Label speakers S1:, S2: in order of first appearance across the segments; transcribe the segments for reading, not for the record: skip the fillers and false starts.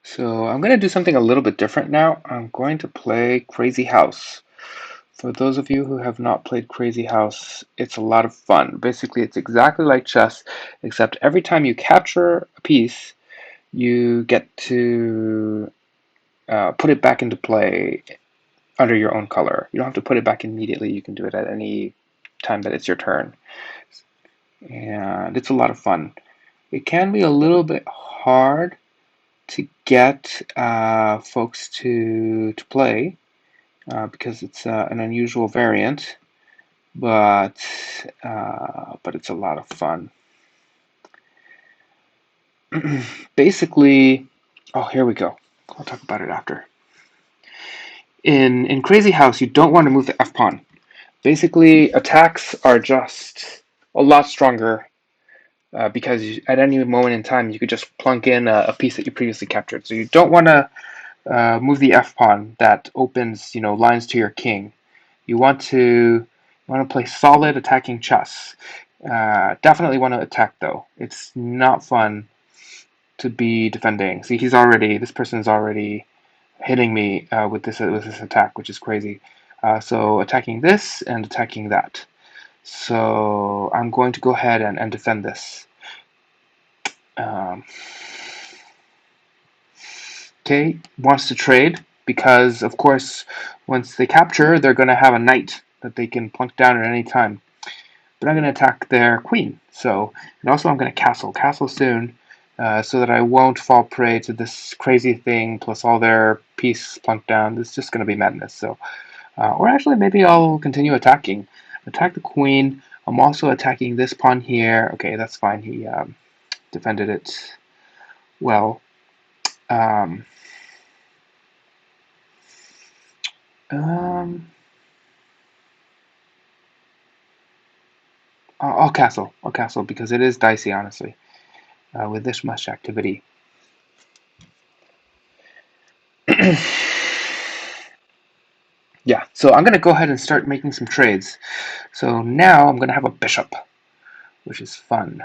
S1: So I'm going to do something a little bit different now. I'm going to play Crazy House. For those of you who have not played Crazy House, it's a lot of fun. Basically, it's exactly like chess, except every time you capture a piece, you get to put it back into play under your own color. You don't have to put it back immediately. You can do it at any time that it's your turn. And it's a lot of fun. It can be a little bit hard to get folks to play because it's an unusual variant, but it's a lot of fun. Basically, oh, here we go. I'll talk about it after. In Crazy House, you don't want to move the F pawn. Basically, attacks are just a lot stronger because at any moment in time you could just plunk in a piece that you previously captured. So you don't want to move the F pawn that opens, lines to your king. You want to play solid attacking chess. Definitely want to attack though. It's not fun to be defending. See, this person is already hitting me with this attack, which is crazy. So attacking this and attacking that. So I'm going to go ahead and defend this. Um, okay, wants to trade because, of course, once they capture, they're going to have a knight that they can plunk down at any time. But I'm going to attack their queen. And also I'm going to castle soon, so that I won't fall prey to this crazy thing plus all their piece plunked down. It's just going to be madness. Or actually, maybe I'll continue attacking. Attack the queen. I'm also attacking this pawn here. Okay, that's fine. He defended it well. Um, um, I'll castle. I'll castle because it is dicey, honestly, with this much activity. Yeah, so I'm going to go ahead and start making some trades. So now I'm going to have a bishop, which is fun.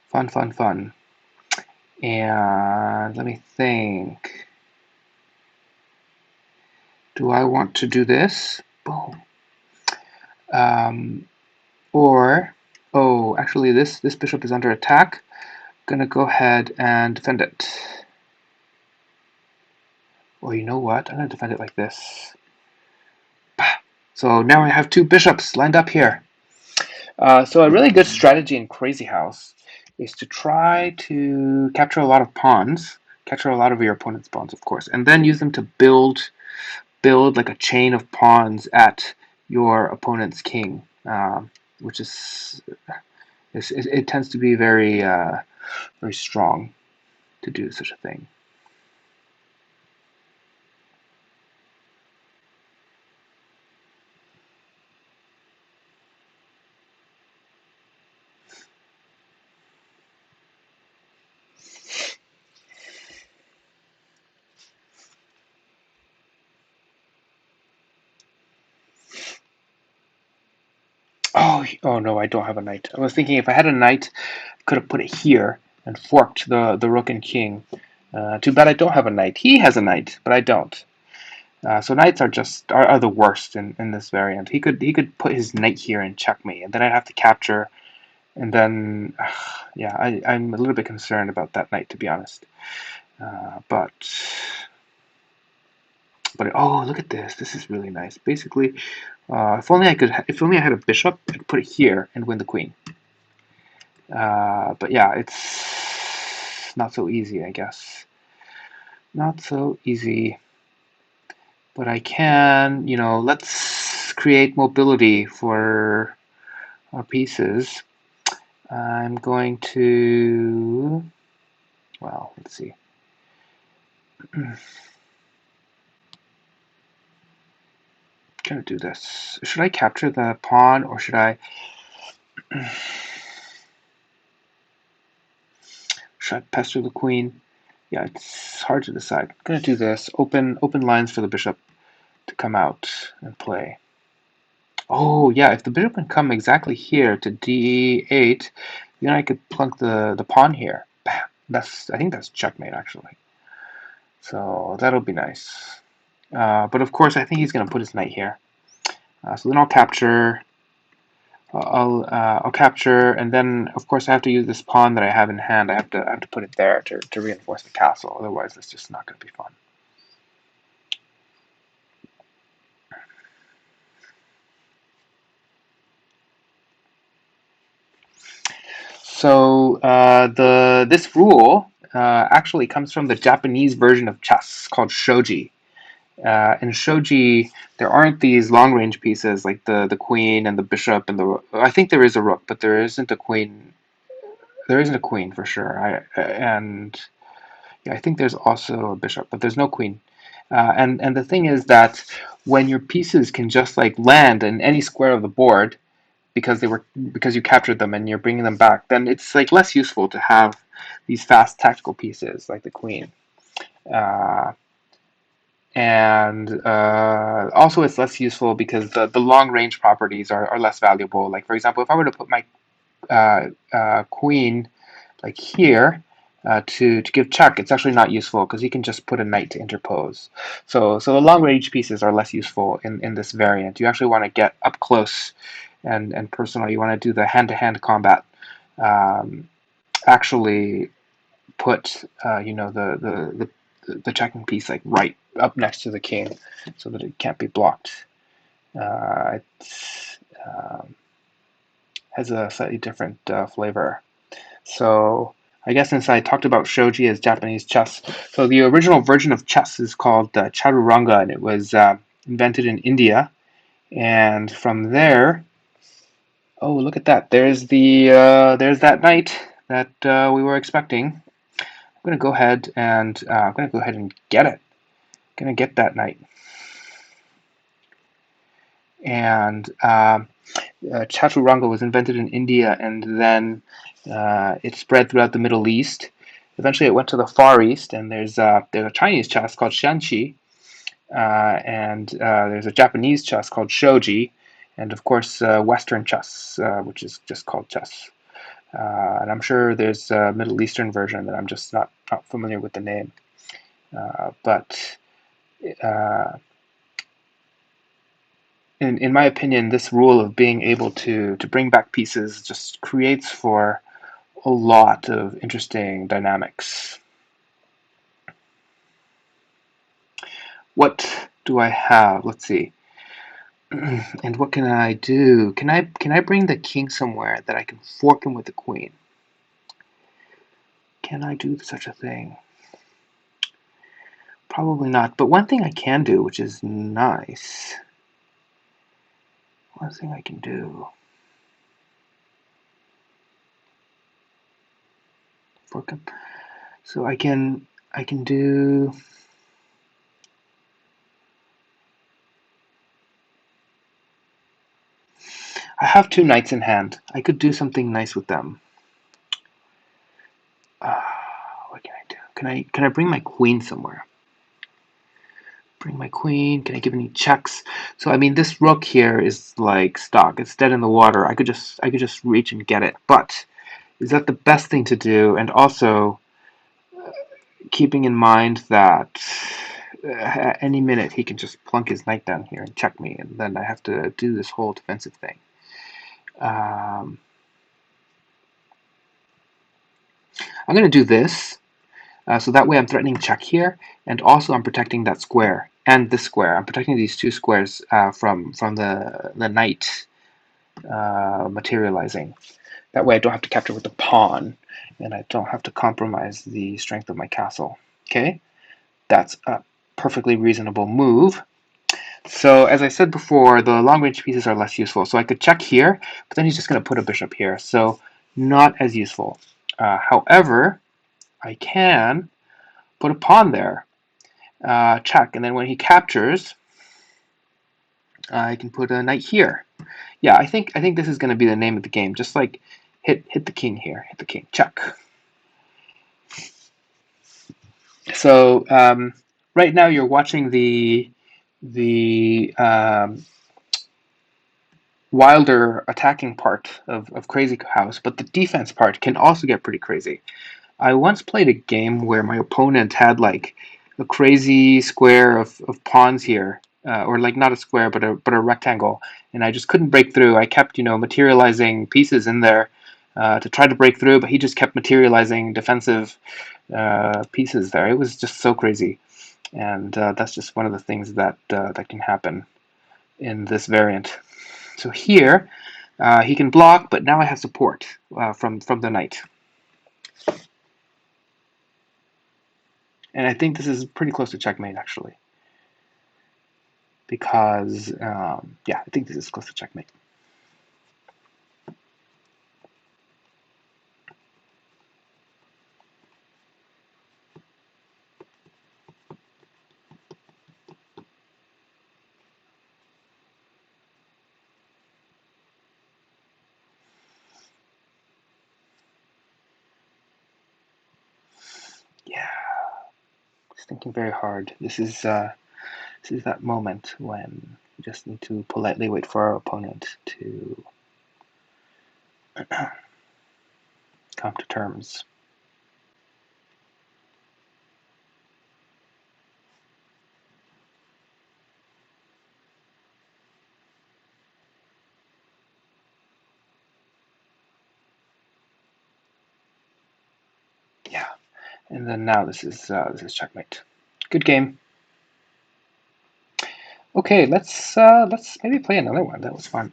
S1: Fun, fun, fun. And let me think. Do I want to do this? Boom. Um, or, oh, actually this bishop is under attack. I'm going to go ahead and defend it. Or you know what? I'm going to defend it like this. So now I have two bishops lined up here. So a really good strategy in Crazy House is to try to capture a lot of pawns, capture a lot of your opponent's pawns, of course, and then use them to build like a chain of pawns at your opponent's king, which it tends to be very strong to do such a thing. Oh no, I don't have a knight. I was thinking if I had a knight, I could have put it here and forked the rook and king. Too bad I don't have a knight. He has a knight, but I don't. So knights are the worst in this variant. He could put his knight here and check me, and then I'd have to capture, and then yeah, I'm a little bit concerned about that knight, to be honest. But oh, look at this! This is really nice. Basically, if only I had a bishop, I'd put it here and win the queen. But yeah, it's not so easy, I guess. Not so easy. But I can, let's create mobility for our pieces. I'm going to, well, let's see. Gonna do this. Should I capture the pawn or should I pester the queen? Yeah, it's hard to decide. I'm gonna do this. Open lines for the bishop to come out and play. Oh yeah, if the bishop can come exactly here to d8, then I could plunk the pawn here. Bam. I think that's checkmate actually. So that'll be nice. But of course, I think he's going to put his knight here. So then I'll capture. I'll capture, and then of course I have to use this pawn that I have in hand. I have to put it there to reinforce the castle. Otherwise, it's just not going to be fun. So this rule actually comes from the Japanese version of chess called shogi. In shogi, there aren't these long range pieces like the queen and the bishop and the. I think there is a rook, but there isn't a queen. There isn't a queen for sure. And yeah, I think there's also a bishop, but there's no queen. And the thing is that when your pieces can just like land in any square of the board because you captured them and you're bringing them back, then it's like less useful to have these fast tactical pieces like the queen. Uh, and Also, it's less useful because the long range properties are less valuable. Like, for example, if I were to put my queen like here to give check, it's actually not useful because you can just put a knight to interpose. So the long range pieces are less useful in this variant. You actually want to get up close and personal. You want to do the hand-to-hand combat. Um, Actually put the checking piece like right up next to the king so that it can't be blocked. It has a slightly different flavor. So I guess since I talked about shogi as Japanese chess, so the original version of chess is called chaturanga, and it was invented in India. And from there, oh look at that! There's that knight that we were expecting. I'm gonna go ahead and get it. I'm gonna get that knight. And chaturanga was invented in India, and then it spread throughout the Middle East. Eventually, it went to the Far East, and there's a Chinese chess called xianqi, and there's a Japanese chess called shogi, and of course Western chess, which is just called chess. And I'm sure there's a Middle Eastern version that I'm just not familiar with the name. But in my opinion, this rule of being able to bring back pieces just creates for a lot of interesting dynamics. What do I have? Let's see. And what can I do? Can I bring the king somewhere that I can fork him with the queen? Can I do such a thing? Probably not. But one thing I can do, which is nice. One thing I can do. Fork him. So I can do. I have two knights in hand. I could do something nice with them. What can I do? Can I bring my queen somewhere? Bring my queen. Can I give any checks? So I mean, this rook here is like stock. It's dead in the water. I could just reach and get it. But is that the best thing to do? And also keeping in mind that at any minute he can just plunk his knight down here and check me, and then I have to do this whole defensive thing. I'm going to do this. So that way I'm threatening check here, and also I'm protecting that square and this square. I'm protecting these two squares from the knight materializing. That way I don't have to capture with the pawn, and I don't have to compromise the strength of my castle. Okay, that's a perfectly reasonable move. So as I said before, the long-range pieces are less useful. So I could check here, but then he's just going to put a bishop here. So not as useful. However, I can put a pawn there, check, and then when he captures, I can put a knight here. Yeah, I think this is going to be the name of the game. Just like hit the king here, hit the king, check. So right now you're watching the wilder attacking part of Crazyhouse, but the defense part can also get pretty crazy. I once played a game where my opponent had like a crazy square of pawns here, or like not a square, but a rectangle, and I just couldn't break through. I kept, materializing pieces in there to try to break through, but he just kept materializing defensive pieces there. It was just so crazy, and that's just one of the things that can happen in this variant. So here, he can block, but now I have support from the knight. And I think this is pretty close to checkmate, actually. Because, yeah, I think this is close to checkmate. Yeah, just thinking very hard. This is that moment when we just need to politely wait for our opponent to come to terms. Yeah, and then now this is checkmate. Good game. Okay, let's maybe play another one. That was fun.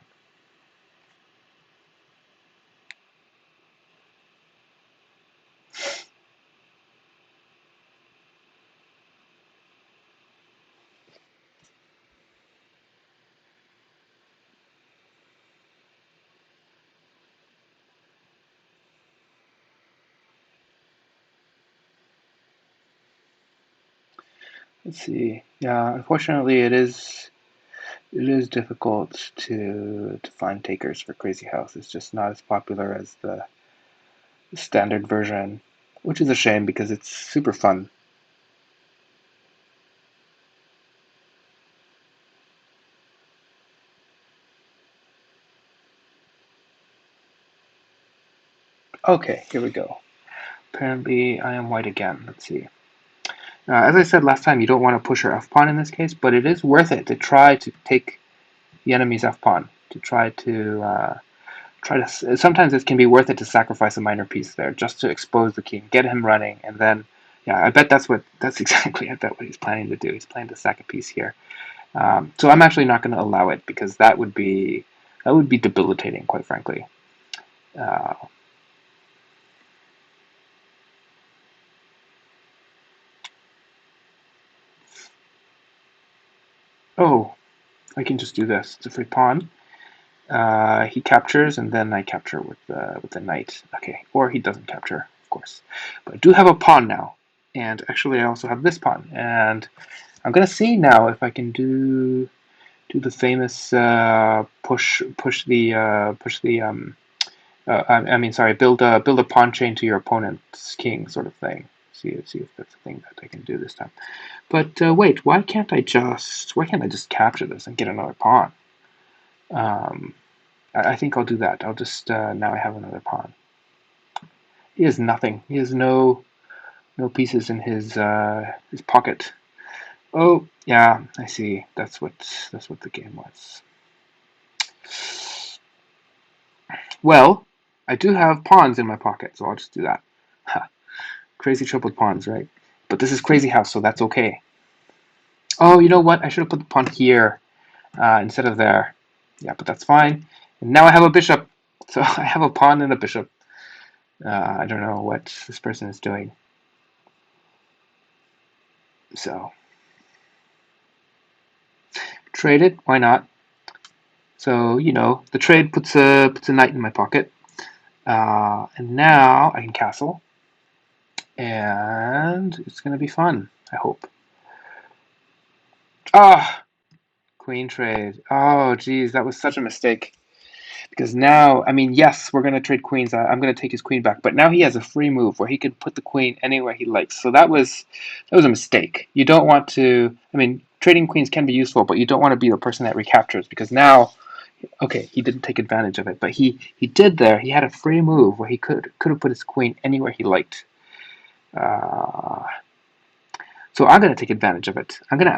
S1: Let's see. Yeah, unfortunately, it is difficult to find takers for Crazyhouse. It's just not as popular as the standard version, which is a shame because it's super fun. Okay, here we go. Apparently, I am white again. Let's see. As I said last time, you don't want to push your f-pawn in this case, but it is worth it to try to take the enemy's f-pawn. To try to. Sometimes it can be worth it to sacrifice a minor piece there just to expose the king, get him running, and then, yeah, I bet that's exactly I bet what he's planning to do. He's planning to sack a piece here. So I'm actually not going to allow it because that would be debilitating, quite frankly. Uh, oh, I can just do this. It's a free pawn. He captures, and then I capture with the knight. Okay, or he doesn't capture, of course. But I do have a pawn now, and actually I also have this pawn, and I'm gonna see now if I can do the famous I mean, sorry, build a pawn chain to your opponent's king sort of thing. See if that's a thing that I can do this time. But wait, why can't I just capture this and get another pawn? Um, I think I'll do that. I'll just now I have another pawn. He has nothing. He has no pieces in his pocket. Oh yeah, I see. That's what the game was. Well, I do have pawns in my pocket, so I'll just do that. Ha, crazy tripled pawns, right? But this is Crazyhouse, so that's okay. Oh, you know what? I should have put the pawn here instead of there. Yeah, but that's fine. And now I have a bishop. So I have a pawn and a bishop. I don't know what this person is doing. So trade it. Why not? So the trade puts a knight in my pocket, and now I can castle, and it's gonna be fun. I hope. Ah, queen trade. Oh, geez, that was such a mistake. Because now, I mean, yes, we're gonna trade queens. I'm gonna take his queen back, but now he has a free move where he can put the queen anywhere he likes. So that was a mistake. You don't want to. I mean, trading queens can be useful, but you don't want to be the person that recaptures because now, okay, he didn't take advantage of it, but he did there. He had a free move where he could have put his queen anywhere he liked. Uh, So I'm going to take advantage of it. I'm going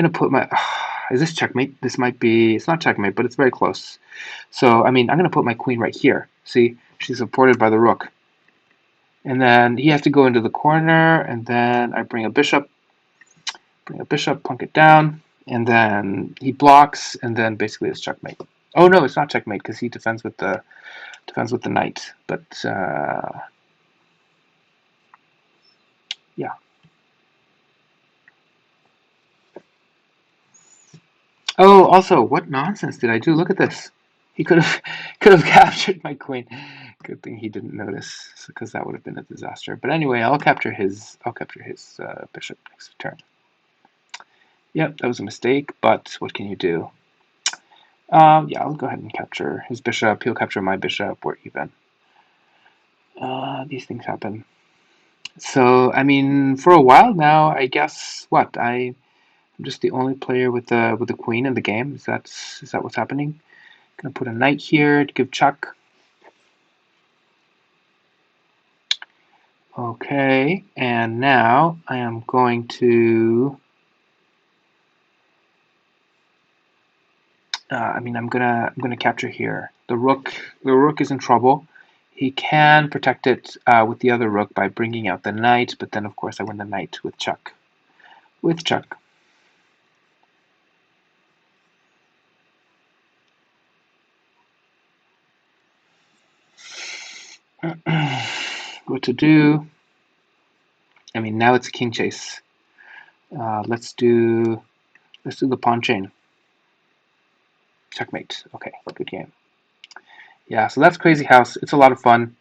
S1: to put my, is this checkmate? This might be, it's not checkmate, but it's very close. So, I mean, I'm going to put my queen right here. See, she's supported by the rook. And then he has to go into the corner, and then I bring a bishop, plunk it down, and then he blocks, and then basically it's checkmate. Oh no, it's not checkmate because he defends with the knight. But yeah. Oh, also, what nonsense did I do? Look at this. He could have could have captured my queen. Good thing he didn't notice, because that would have been a disaster. But anyway, I'll capture his bishop next turn. Yep, that was a mistake, but what can you do? Yeah, I'll go ahead and capture his bishop. He'll capture my bishop. We're even. These things happen. So, I mean, for a while now, I guess I'm just the only player with the queen in the game. Is that what's happening? Gonna put a knight here to give check. Okay, and now I am going to. I'm gonna capture here. The rook is in trouble. He can protect it with the other rook by bringing out the knight, but then of course I win the knight with check. With check. What to do? I mean, now it's a king chase. Let's do the pawn chain. Checkmate. Okay, good game. Yeah, so that's Crazy House. It's a lot of fun.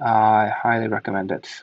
S1: I highly recommend it.